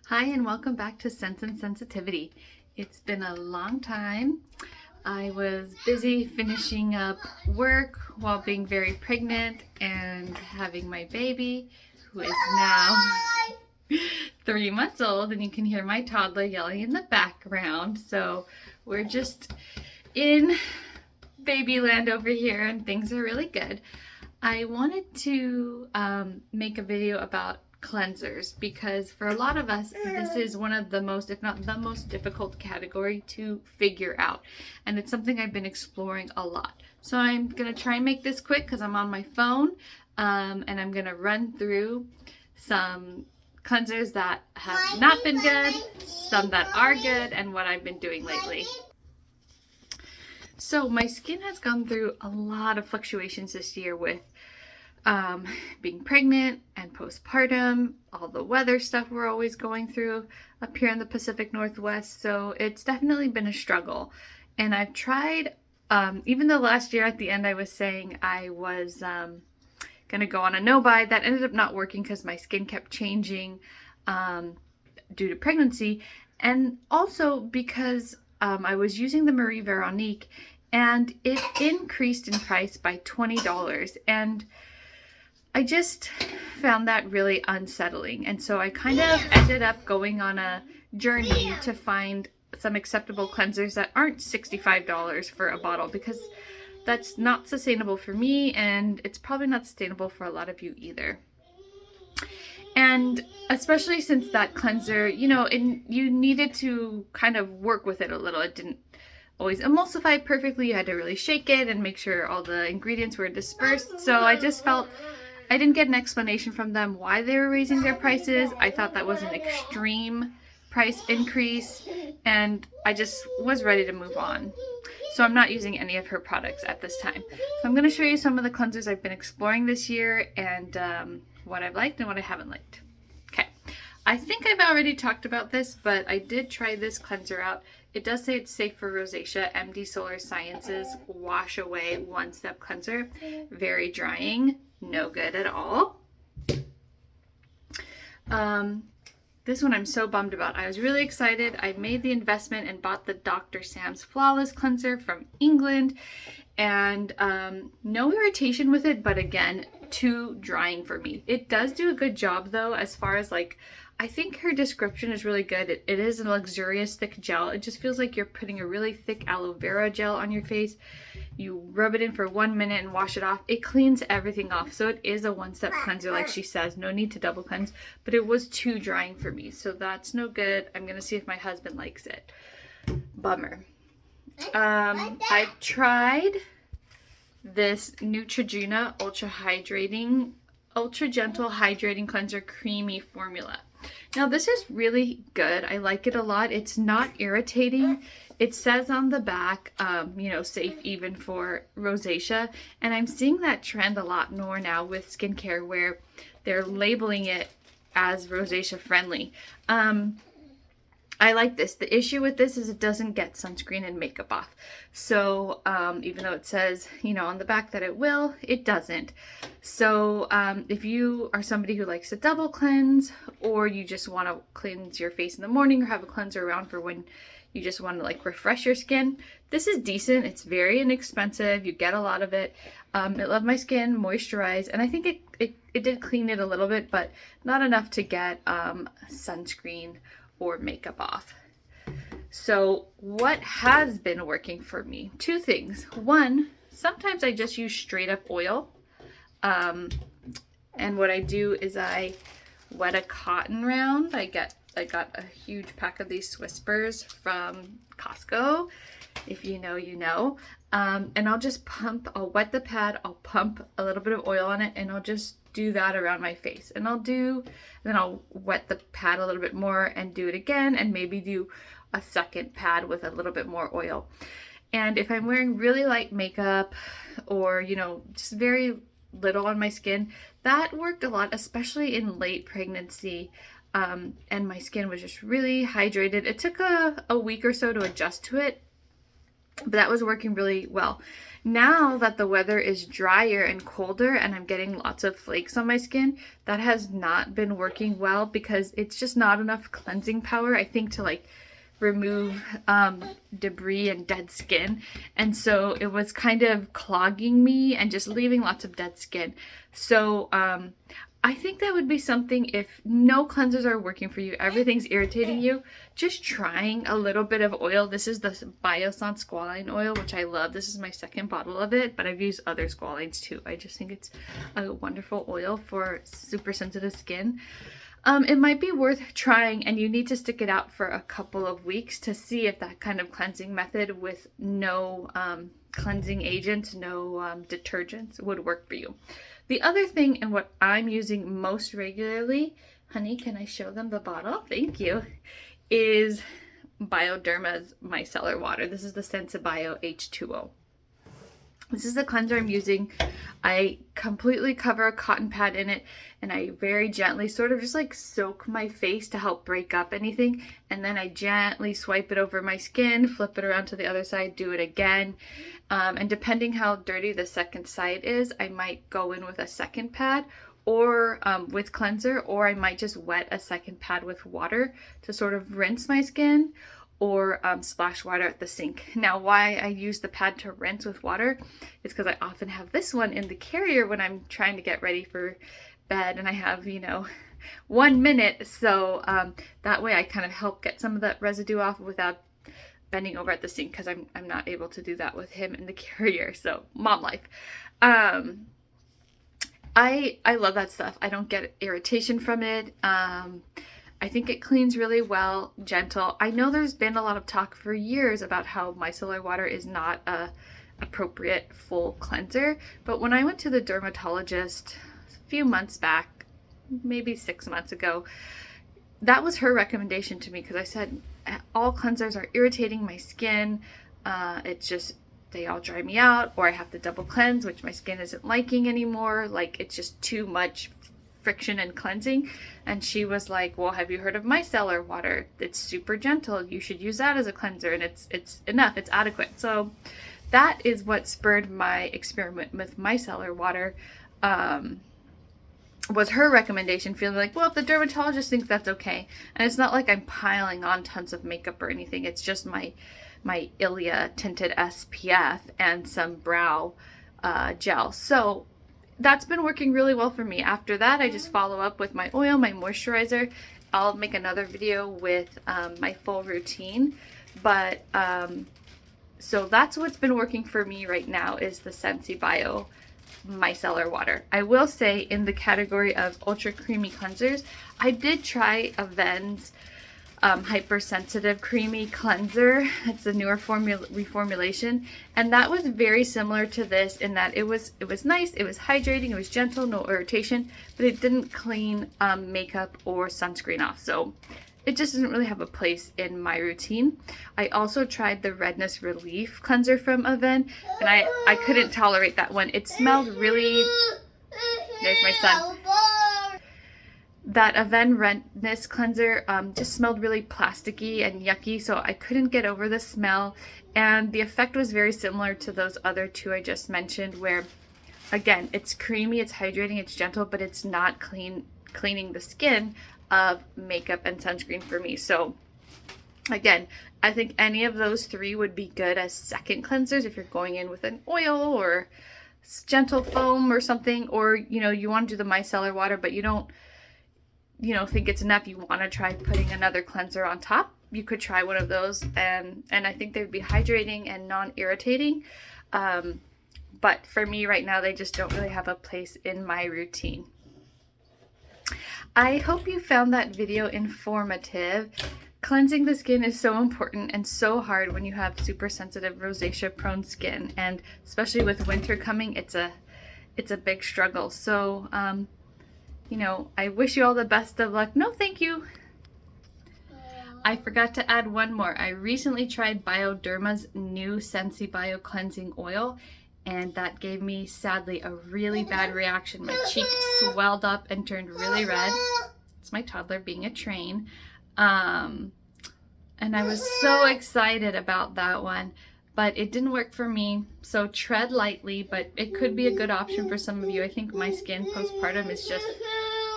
Hi and welcome back to Sense and Sensitivity. It's been a long time. I was busy finishing up work while being very pregnant and having my baby, who is now 3 months old, and you can hear my toddler yelling in the background. So we're just in baby land over here and things are really good. I wanted to make a video about cleansers because for a lot of us this is one of the most, if not the most difficult category to figure out, and it's something I've been exploring a lot. So I'm gonna try and make this quick because I'm on my phone, and I'm gonna run through some cleansers that have not been good, some that are good, and what I've been doing lately. So my skin has gone through a lot of fluctuations this year with being pregnant and postpartum, all the weather stuff we're always going through up here in the Pacific Northwest. So it's definitely been a struggle. And I've tried, even though last year at the end I was saying I was going to go on a no-buy, that ended up not working because my skin kept changing due to pregnancy. And also because I was using the Marie Veronique and it increased in price by $20. And I just found that really unsettling. And so I kind of ended up going on a journey to find some acceptable cleansers that aren't $65 for a bottle, because that's not sustainable for me and it's probably not sustainable for a lot of you either. And especially since that cleanser, you needed to kind of work with it a little. It didn't always emulsify perfectly. You had to really shake it and make sure all the ingredients were dispersed. So I just felt I didn't get an explanation from them why they were raising their prices. I thought that was an extreme price increase and I just was ready to move on. So I'm not using any of her products at this time. So I'm going to show you some of the cleansers I've been exploring this year and what I've liked and what I haven't liked. Okay, I think I've already talked about this, but I did try this cleanser out. It does say it's safe for rosacea. MDSolar Science's Wash Away One-Step Cleanser. Very drying. No good at all. This one I'm so bummed about. I was really excited. I made the investment and bought the Dr. Sam's Flawless Cleanser from England. And no irritation with it, but again, too drying for me. It does do a good job though, as far as I think her description is really good. It is a luxurious thick gel. It just feels like you're putting a really thick aloe vera gel on your face. You rub it in for 1 minute and wash it off. It cleans everything off. So it is a one-step cleanser like she says. No need to double cleanse. But it was too drying for me. So that's no good. I'm going to see if my husband likes it. Bummer. I've tried this Neutrogena Ultra Gentle Hydrating Cleanser Creamy Formula. Now this is really good. I like it a lot. It's not irritating. It says on the back, safe even for rosacea. And I'm seeing that trend a lot more now with skincare where they're labeling it as rosacea friendly. I like this. The issue with this is it doesn't get sunscreen and makeup off. So even though it says, on the back that it will, it doesn't. So if you are somebody who likes to double cleanse, or you just want to cleanse your face in the morning or have a cleanser around for when you just want to refresh your skin, this is decent. It's very inexpensive. You get a lot of it. It let my skin moisturize, and I think it did clean it a little bit, but not enough to get sunscreen or makeup off. So what has been working for me? Two things. One, sometimes I just use straight up oil. And what I do is I wet a cotton round. I got a huge pack of these Whispers from Costco. If you know, you know. And I'll wet the pad, I'll pump a little bit of oil on it, and I'll just do that around my face. And then I'll wet the pad a little bit more and do it again, and maybe do a second pad with a little bit more oil. And if I'm wearing really light makeup or, just very little on my skin, that worked a lot, especially in late pregnancy. And my skin was just really hydrated. It took a week or so to adjust to it. But that was working really well. Now that the weather is drier and colder and I'm getting lots of flakes on my skin, that has not been working well because it's just not enough cleansing power, I think, to like remove debris and dead skin. And so it was kind of clogging me and just leaving lots of dead skin. So I think that would be something, if no cleansers are working for you, everything's irritating you, just trying a little bit of oil. This is the Biossance squalane oil, which I love. This is my second bottle of it, but I've used other squalanes too. I just think it's a wonderful oil for super sensitive skin. It might be worth trying, and you need to stick it out for a couple of weeks to see if that kind of cleansing method with no cleansing agents, no detergents would work for you. The other thing, and what I'm using most regularly, honey, can I show them the bottle? Thank you, is Bioderma's micellar water. This is the Sensibio H20. This is the cleanser I'm using. I completely cover a cotton pad in it, and I very gently sort of just like soak my face to help break up anything, and then I gently swipe it over my skin, flip it around to the other side, do it again. And depending how dirty the second side is, I might go in with a second pad or with cleanser, or I might just wet a second pad with water to sort of rinse my skin, or splash water at the sink. Now, why I use the pad to rinse with water is because I often have this one in the carrier when I'm trying to get ready for bed and I have, 1 minute. So that way I kind of help get some of that residue off without bending over at the sink, because I'm not able to do that with him in the carrier. So mom life. I love that stuff. I don't get irritation from it. I think it cleans really well, gentle. I know there's been a lot of talk for years about how micellar water is not a appropriate full cleanser, but when I went to the dermatologist a few months back, maybe 6 months ago, that was her recommendation to me, because I said all cleansers are irritating my skin. It's just, they all dry me out, or I have to double cleanse, which my skin isn't liking anymore. Like, it's just too much friction and cleansing. And she was like, well, have you heard of micellar water? It's super gentle. You should use that as a cleanser, and it's enough. It's adequate. So that is what spurred my experiment with micellar water. Was her recommendation, feeling like, well, if the dermatologist thinks that's okay. And it's not like I'm piling on tons of makeup or anything. It's just my Ilia tinted SPF and some brow gel. So that's been working really well for me. After that, I just follow up with my oil, my moisturizer. I'll make another video with my full routine. But so that's what's been working for me right now, is the Sensibio micellar water. I will say, in the category of ultra creamy cleansers, I did try Avene's hypersensitive creamy cleanser. It's a newer reformulation, and that was very similar to this in that it was nice, it was hydrating, it was gentle, no irritation, but it didn't clean makeup or sunscreen off. So it just doesn't really have a place in my routine. I also tried the redness relief cleanser from Avene, and I couldn't tolerate that one. It smelled really, there's my son. That Avene redness cleanser just smelled really plasticky and yucky, so I couldn't get over the smell. And the effect was very similar to those other two I just mentioned, where, again, it's creamy, it's hydrating, it's gentle, but it's not cleaning the skin of makeup and sunscreen for me. So again, I think any of those three would be good as second cleansers if you're going in with an oil or gentle foam or something, or you want to do the micellar water, but you don't think it's enough, you want to try putting another cleanser on top. You could try one of those, and I think they would be hydrating and non-irritating. But for me right now, they just don't really have a place in my routine. I hope you found that video informative. Cleansing the skin is so important and so hard when you have super sensitive rosacea prone skin, and especially with winter coming, it's a big struggle. So I wish you all the best of luck. No, thank you. I forgot to add one more. I recently tried Bioderma's new Sensibio cleansing oil, and that gave me, sadly, a really bad reaction. My cheek swelled up and turned really red. It's my toddler being a train. And I was so excited about that one. but it didn't work for me. So tread lightly, but it could be a good option for some of you. I think my skin postpartum is just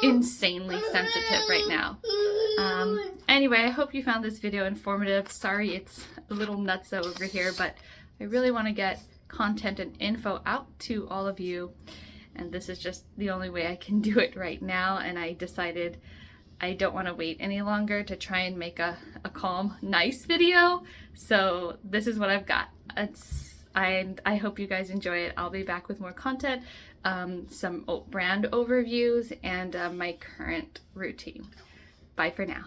insanely sensitive right now. Anyway, I hope you found this video informative. Sorry it's a little nutso over here, but I really want to get content and info out to all of you, and this is just the only way I can do it right now, and I decided I don't want to wait any longer to try and make a calm, nice video, so this is what I've got. I hope you guys enjoy it. I'll be back with more content, some brand overviews, and my current routine. Bye for now.